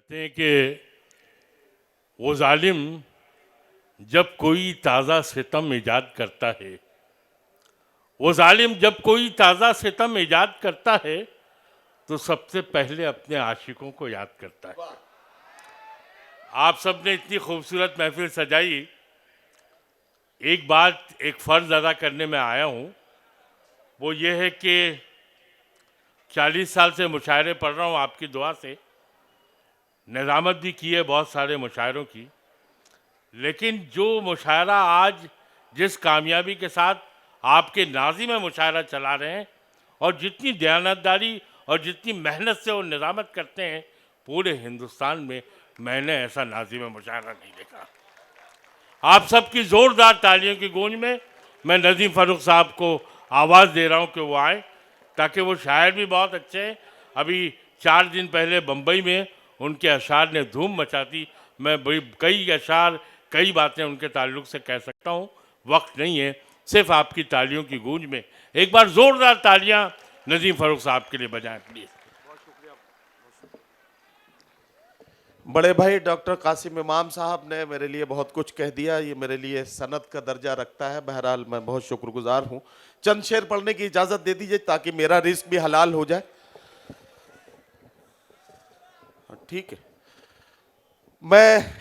कहते हैं कि वो जालिम जब कोई ताज़ा सितम ईजाद करता है, वो जालिम जब कोई ताज़ा सितम ईजाद करता है तो सबसे पहले अपने आशिकों को याद करता है। आप सब ने इतनी खूबसूरत महफिल सजाई। एक बात, एक फ़र्ज़ अदा करने में आया हूँ, वो ये है कि 40 साल से मुशायरे पढ़ रहा हूँ आपकी दुआ से। निज़ामत भी की है बहुत सारे मुशायरों की, लेकिन जो मुशायरा आज जिस कामयाबी के साथ आपके नाज़िम मुशायरा चला रहे हैं और जितनी दयानतदारी और जितनी मेहनत से वो निज़ामत करते हैं, पूरे हिंदुस्तान में मैंने ऐसा नाज़िम मुशायरा नहीं देखा। आप सबकी ज़ोरदार तालियों की गूंज में मैं नज़ीम फ़ारूक साहब को आवाज़ दे रहा हूँ कि वो आए, ताकि वो शायर भी बहुत अच्छे हैं। अभी 4 दिन पहले बम्बई में उनके अशार ने धूम मचा दी। मैं बड़ी कई अशार, कई बातें उनके ताल्लुक़ से कह सकता हूँ, वक्त नहीं है। सिर्फ आपकी तालियों की गूंज में एक बार ज़ोरदार तालियाँ नज़ीम फ़ारूक साहब के लिए बजाएं प्लीज़। बड़े भाई डॉक्टर कासिम इमाम साहब ने मेरे लिए बहुत कुछ कह दिया, ये मेरे लिए सनद का दर्जा रखता है। बहरहाल मैं बहुत शुक्रगुजार हूँ। चंद शेर पढ़ने की इजाज़त दे दीजिए ताकि मेरा रिस्क भी हलाल हो जाए। ठीक है, मैं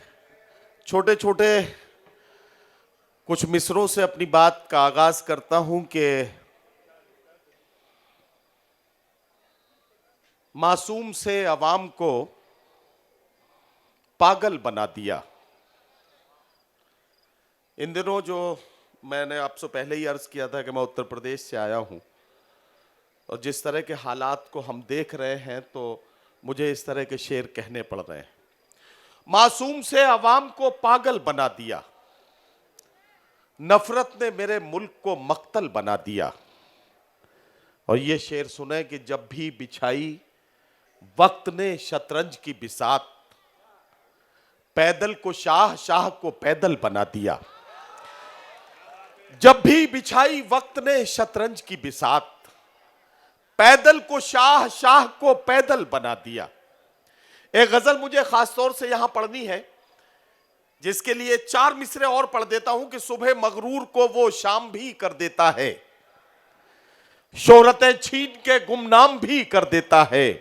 छोटे छोटे कुछ मिसरों से अपनी बात का आगाज करता हूं कि मासूम से अवाम को पागल बना दिया। इन दिनों जो मैंने आपसे पहले ही अर्ज किया था कि मैं उत्तर प्रदेश से आया हूं, और जिस तरह के हालात को हम देख रहे हैं तो मुझे इस तरह के शेर कहने पड़ रहे हैं। मासूम से अवाम को पागल बना दिया, नफरत ने मेरे मुल्क को मक्तल बना दिया। और ये शेर सुने कि जब भी बिछाई वक्त ने शतरंज की बिसात, पैदल को शाह, शाह को पैदल बना दिया। जब भी बिछाई वक्त ने शतरंज की बिसात, पैदल को शाह, शाह को पैदल बना दिया। एक गजल मुझे खास तौर से यहां पढ़नी है, जिसके लिए 4 मिसरे और पढ़ देता हूं कि सुबह मगरूर को वो शाम भी कर देता है, शोहरतें छीन के गुमनाम भी कर देता है।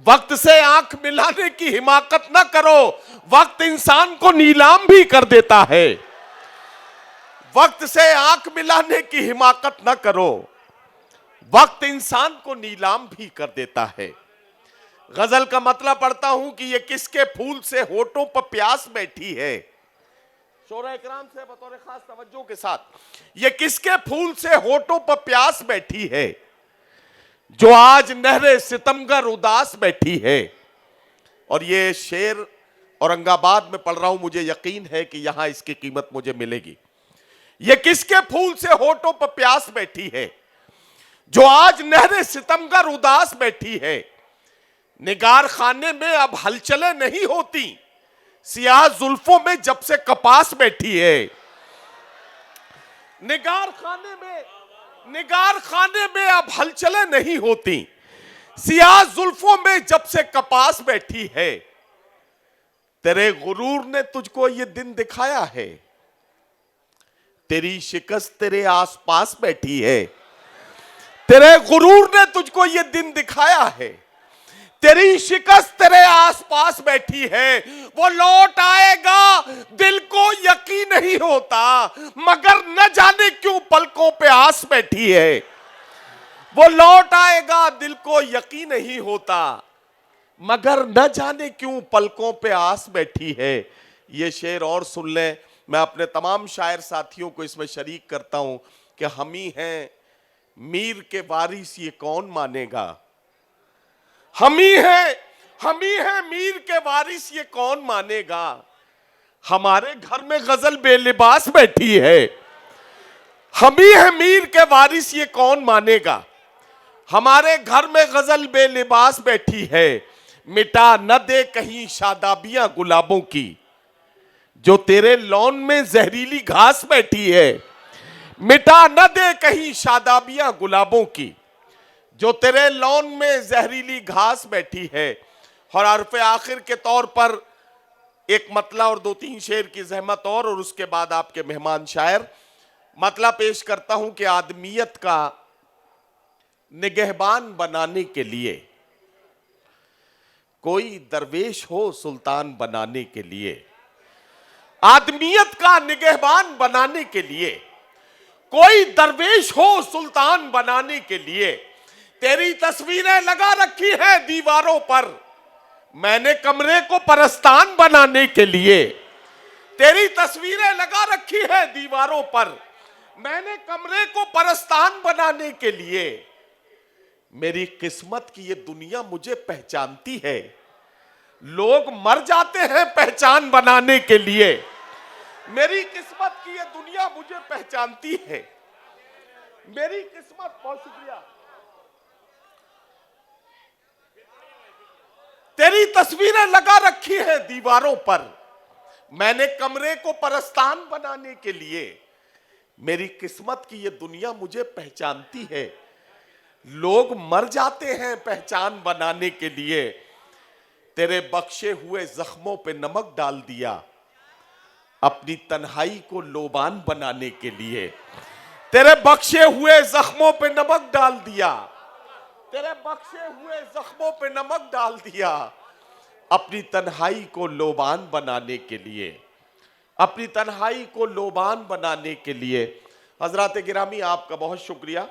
वक्त से आंख मिलाने की हिमाकत ना करो, वक्त इंसान को नीलाम भी कर देता है। वक्त से आंख मिलाने की हिमाकत ना करो, वक्त इंसान को नीलाम भी कर देता है। गजल का मतलब पढ़ता हूं कि ये किसके फूल से होठों पर प्यास बैठी है। शोरा इकराम से बतौर खास तवज्जो के साथ, ये किसके फूल से होठों पर प्यास बैठी है, जो आज नहरे सितमगर उदास बैठी है। और ये शेर औरंगाबाद में पढ़ रहा हूं, मुझे यकीन है कि यहां इसकी कीमत मुझे मिलेगी। ये किसके फूल से होठों पर प्यास बैठी है, जो आज नहरे सितमगर उदास बैठी है। निगार खाने में अब हलचलें नहीं होती, सियाह जुल्फों में जब से कपास बैठी है। निगार खाने में अब हलचलें नहीं होती, सियाह जुल्फों में जब से कपास बैठी है। तेरे गुरूर ने तुझको ये दिन दिखाया है, तेरी शिकस्त तेरे आसपास बैठी है। तेरे गुरूर ने तुझको ये दिन दिखाया है, तेरी शिकस्त तेरे आसपास बैठी है। वो लौट आएगा दिल को यकीन नहीं होता, मगर न जाने क्यों पलकों पे आस बैठी है। वो लौट आएगा दिल को यकीन नहीं होता, मगर न जाने क्यों पलकों पे आस बैठी है। ये शेर और सुन लें। मैं अपने तमाम शायर साथियों को इसमें शरीक करता हूं कि हम ही हैं मीर के वारिस ये कौन मानेगा। हम ही हैं मीर के वारिस ये कौन मानेगा। हमारे घर में गजल बेलिबास बैठी है, हम ही हैं मीर के वारिस ये कौन मानेगा। हमारे घर में गजल बेलिबास बैठी है, मिटा न दे कहीं शादाबियां गुलाबों की, जो तेरे लॉन में जहरीली घास बैठी है। मिटा न दे कहीं शादाबियां गुलाबों की, जो तेरे लॉन में जहरीली घास बैठी है। और हरफ आखिर के तौर पर एक मतला और 2-3 शेर की जहमत और उसके बाद आपके मेहमान शायर। मतला पेश करता हूं कि आदमियत का निगहबान बनाने के लिए कोई दरवेश हो सुल्तान बनाने के लिए, आदमियत का निगहबान बनाने के लिए कोई दरवेश हो सुल्तान बनाने के लिए। तेरी तस्वीरें लगा रखी हैं दीवारों पर, मैंने कमरे को परस्तान बनाने के लिए। तेरी तस्वीरें लगा रखी हैं दीवारों पर, मैंने कमरे को परस्तान बनाने के लिए। मेरी किस्मत की ये दुनिया मुझे पहचानती है, लोग मर जाते हैं पहचान बनाने के लिए। मेरी किस्मत की ये दुनिया मुझे पहचानती है, मेरी किस्मत। बहुत शुक्रिया। तेरी तस्वीरें लगा रखी हैं दीवारों पर, मैंने कमरे को परस्तान बनाने के लिए। मेरी किस्मत की ये दुनिया मुझे पहचानती है, लोग मर जाते हैं पहचान बनाने के लिए। तेरे बख्शे हुए जख्मों पे नमक डाल दिया अपनी तन्हाई को लोबान बनाने के लिए। तेरे बख्शे हुए जख्मों पे नमक डाल दिया, तेरे बख्शे हुए जख्मों पे नमक डाल दिया अपनी तन्हाई को लोबान बनाने के लिए, अपनी तन्हाई को लोबान बनाने के लिए। हजरात गिरामी, आपका बहुत शुक्रिया।